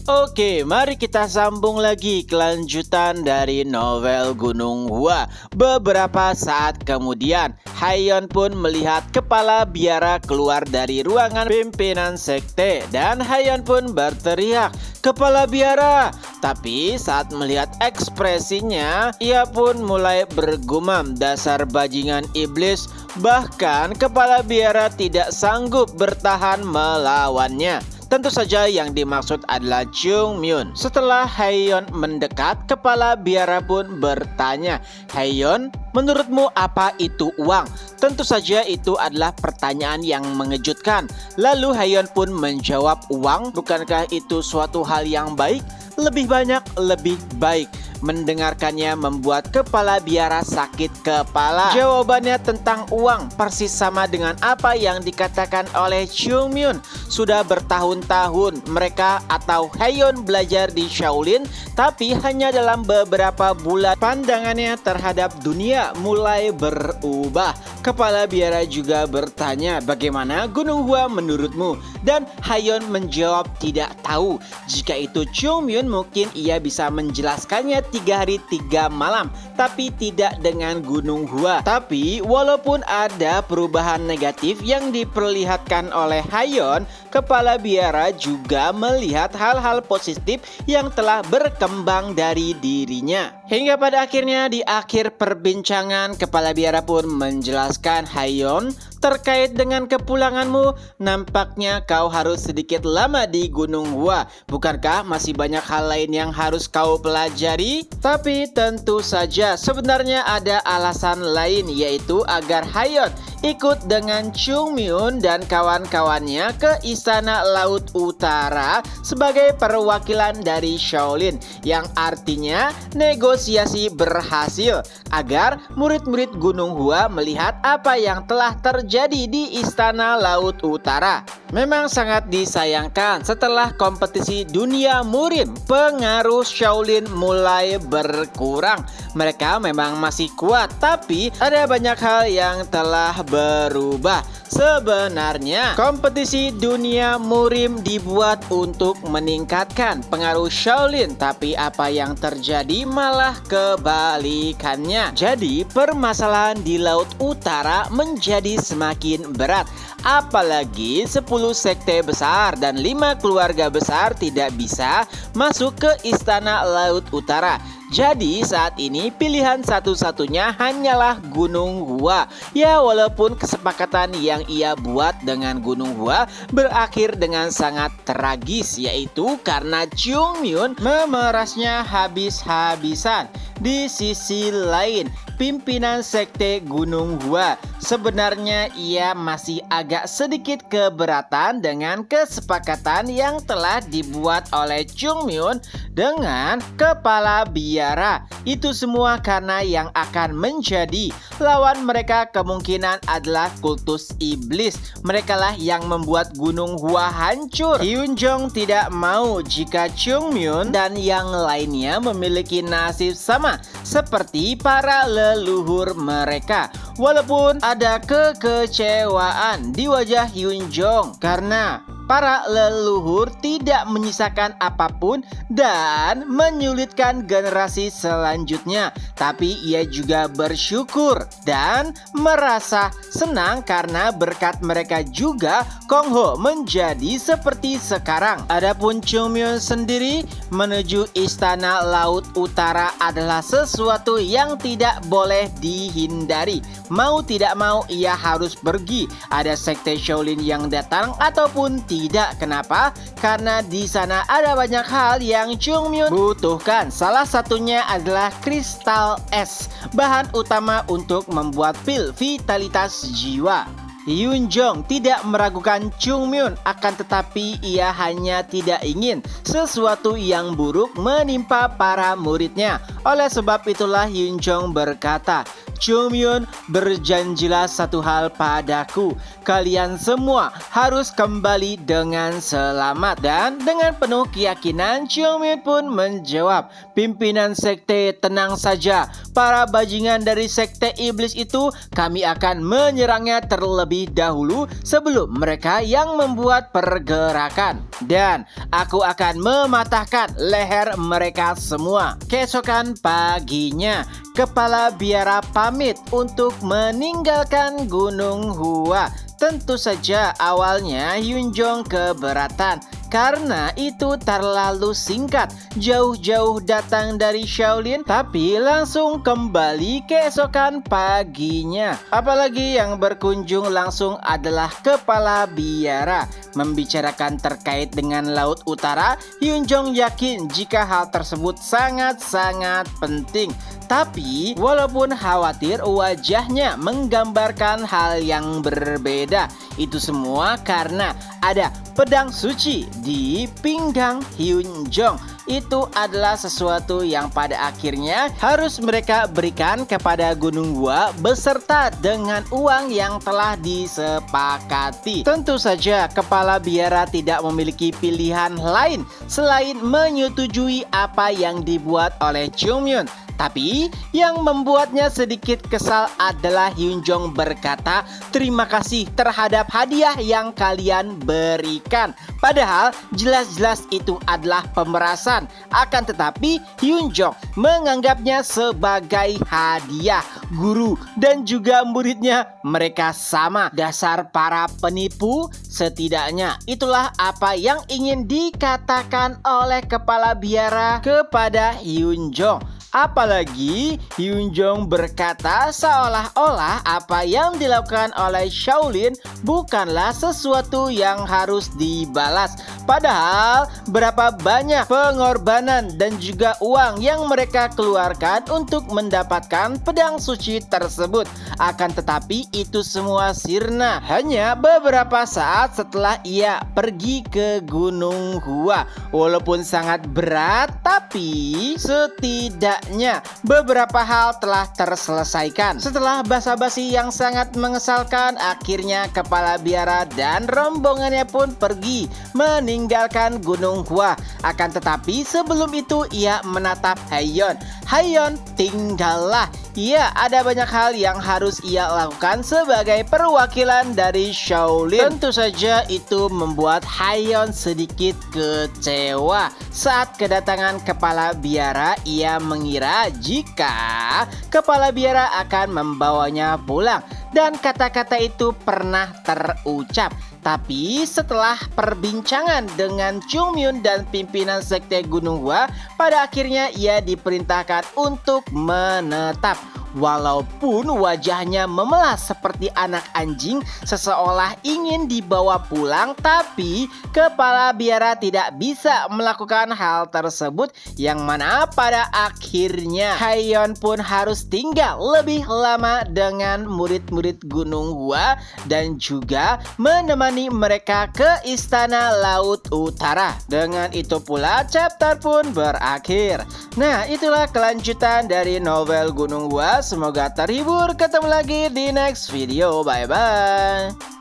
Oke, mari kita sambung lagi kelanjutan dari novel Gunung Hua. Beberapa saat kemudian, Haeyeon pun melihat kepala biara keluar dari ruangan pimpinan sekte dan Haeyeon pun berteriak, "Kepala biara!" Tapi saat melihat ekspresinya, ia pun mulai bergumam, "Dasar bajingan iblis." Bahkan kepala biara tidak sanggup bertahan melawannya. Tentu saja yang dimaksud adalah Chung Myun. Setelah Haeyeon mendekat, kepala biara pun bertanya, "Haeyeon, menurutmu apa itu uang?" Tentu saja itu adalah pertanyaan yang mengejutkan. Lalu Haeyeon pun menjawab, "Uang, bukankah itu suatu hal yang baik? Lebih banyak, lebih baik." Mendengarkannya membuat kepala biara sakit kepala. Jawabannya tentang uang persis sama dengan apa yang dikatakan oleh Chung Myun. Sudah bertahun-tahun mereka atau Haeyeon belajar di Shaolin, tapi hanya dalam beberapa bulan pandangannya terhadap dunia mulai berubah. Kepala biara juga bertanya, "Bagaimana Gunung Hua menurutmu?" Dan Haeyeon menjawab tidak tahu. Jika itu Chung Myun, mungkin ia bisa menjelaskannya 3 hari 3 malam, tapi tidak dengan Gunung Hua. Tapi walaupun ada perubahan negatif yang diperlihatkan oleh Haeyeon, kepala biara juga melihat hal-hal positif yang telah berkembang dari dirinya. Hingga pada akhirnya di akhir perbincangan, kepala biara pun menjelaskan, "Haeyeon, terkait dengan kepulanganmu, nampaknya kau harus sedikit lama di Gunung Hua. Bukankah masih banyak hal lain yang harus kau pelajari?" Tapi tentu saja sebenarnya ada alasan lain, yaitu agar Haeyeon ikut dengan Chung Myun dan kawan-kawannya ke Istana Laut Utara sebagai perwakilan dari Shaolin, yang artinya negosiasi berhasil agar murid-murid Gunung Hua melihat apa yang telah terjadi di Istana Laut Utara. Memang sangat disayangkan setelah kompetisi dunia murim, pengaruh Shaolin mulai berkurang. Mereka memang masih kuat, tapi ada banyak hal yang telah berubah. Sebenarnya kompetisi dunia murim dibuat untuk meningkatkan pengaruh Shaolin, tapi apa yang terjadi malah kebalikannya. Jadi permasalahan di Laut Utara menjadi semakin berat. Apalagi 10 sekte besar dan 5 keluarga besar tidak bisa masuk ke Istana Laut Utara. Jadi saat ini pilihan satu-satunya hanyalah Gunung Hua. Ya, walaupun kesepakatan yang ia buat dengan Gunung Hua berakhir dengan sangat tragis, yaitu karena Chung Myun memerasnya habis-habisan. Di sisi lain, pimpinan sekte Gunung Hua sebenarnya ia masih agak sedikit keberatan dengan kesepakatan yang telah dibuat oleh Chung Myun dengan kepala biara. Itu semua karena yang akan menjadi lawan mereka kemungkinan adalah kultus iblis. Merekalah yang membuat Gunung Hua hancur. Hyun Jong tidak mau jika Chung Myun dan yang lainnya memiliki nasib sama seperti para leluhur mereka. Walaupun ada kekecewaan di wajah Hyun Jong karena para leluhur tidak menyisakan apapun dan menyulitkan generasi selanjutnya. Tapi ia juga bersyukur dan merasa senang karena berkat mereka juga Kong Ho menjadi seperti sekarang. Adapun Chung Myun sendiri, menuju Istana Laut Utara adalah sesuatu yang tidak boleh dihindari. Mau tidak mau ia harus pergi. Ada sekte Shaolin yang datang ataupun tidak. Kenapa? Karena di sana ada banyak hal yang Chung Myun butuhkan. Salah satunya adalah kristal es, bahan utama untuk membuat pil vitalitas jiwa. Hyun Jong tidak meragukan Chung Myun, akan tetapi ia hanya tidak ingin sesuatu yang buruk menimpa para muridnya. Oleh sebab itulah Hyun Jong berkata, Chungmyeon, berjanjilah satu hal padaku. Kalian semua harus kembali dengan selamat. Dan dengan penuh keyakinan, Chungmyeon pun menjawab, pimpinan sekte, tenang saja. Para bajingan dari sekte iblis itu, kami akan menyerangnya terlebih dahulu sebelum mereka yang membuat pergerakan. Dan aku akan mematahkan leher mereka semua. Keesokan paginya, kepala biara pamit untuk meninggalkan Gunung Hua. Tentu saja awalnya Hyunjong keberatan karena itu terlalu singkat, jauh-jauh datang dari Shaolin tapi langsung kembali keesokan paginya. Apalagi yang berkunjung langsung adalah kepala biara. Membicarakan terkait dengan Laut Utara, Hyunjong yakin jika hal tersebut sangat-sangat penting. Tapi walaupun khawatir, wajahnya menggambarkan hal yang berbeda. Itu semua karena ada pedang suci di pinggang Hyunjong. Itu adalah sesuatu yang pada akhirnya harus mereka berikan kepada Gunung Hua beserta dengan uang yang telah disepakati. Tentu saja kepala biara tidak memiliki pilihan lain selain menyetujui apa yang dibuat oleh Chungmyeon. Tapi yang membuatnya sedikit kesal adalah Hyunjong berkata, terima kasih terhadap hadiah yang kalian berikan. Padahal jelas-jelas itu adalah pemerasan. Akan tetapi Hyunjong menganggapnya sebagai hadiah. Guru dan juga muridnya mereka sama. Dasar para penipu. Setidaknya itulah apa yang ingin dikatakan oleh kepala biara kepada Hyunjong. Apalagi Hyunjong berkata seolah-olah apa yang dilakukan oleh Shaolin bukanlah sesuatu yang harus dibalas. Padahal berapa banyak pengorbanan dan juga uang yang mereka keluarkan untuk mendapatkan pedang suci tersebut. Akan tetapi itu semua sirna hanya beberapa saat setelah ia pergi ke Gunung Hua. Walaupun sangat berat, tapi setidaknya beberapa hal telah terselesaikan. Setelah basa-basi yang sangat mengesalkan, akhirnya kepala biara dan rombongannya pun pergi meninggalkan Gunung Hua. Akan tetapi sebelum itu ia menatap Haeyeon. Haeyeon, tinggallah. Iya, ada banyak hal yang harus ia lakukan sebagai perwakilan dari Shaolin. Tentu saja itu membuat Haeyeon sedikit kecewa. Saat kedatangan kepala biara, ia mengira jika kepala biara akan membawanya pulang. Dan kata-kata itu pernah terucap. Tapi setelah perbincangan dengan Chungmyeon dan pimpinan sekte Gunung Hua, pada akhirnya ia diperintahkan untuk menetap. Walaupun wajahnya memelas seperti anak anjing, seseolah ingin dibawa pulang, tapi kepala biara tidak bisa melakukan hal tersebut, yang mana pada akhirnya Haeyeon pun harus tinggal lebih lama dengan murid-murid Gunung Hua dan juga menemani mereka ke Istana Laut Utara. Dengan itu pula chapter pun berakhir. Nah, itulah kelanjutan dari novel Gunung Hua. Semoga terhibur. Ketemu lagi di next video. Bye bye.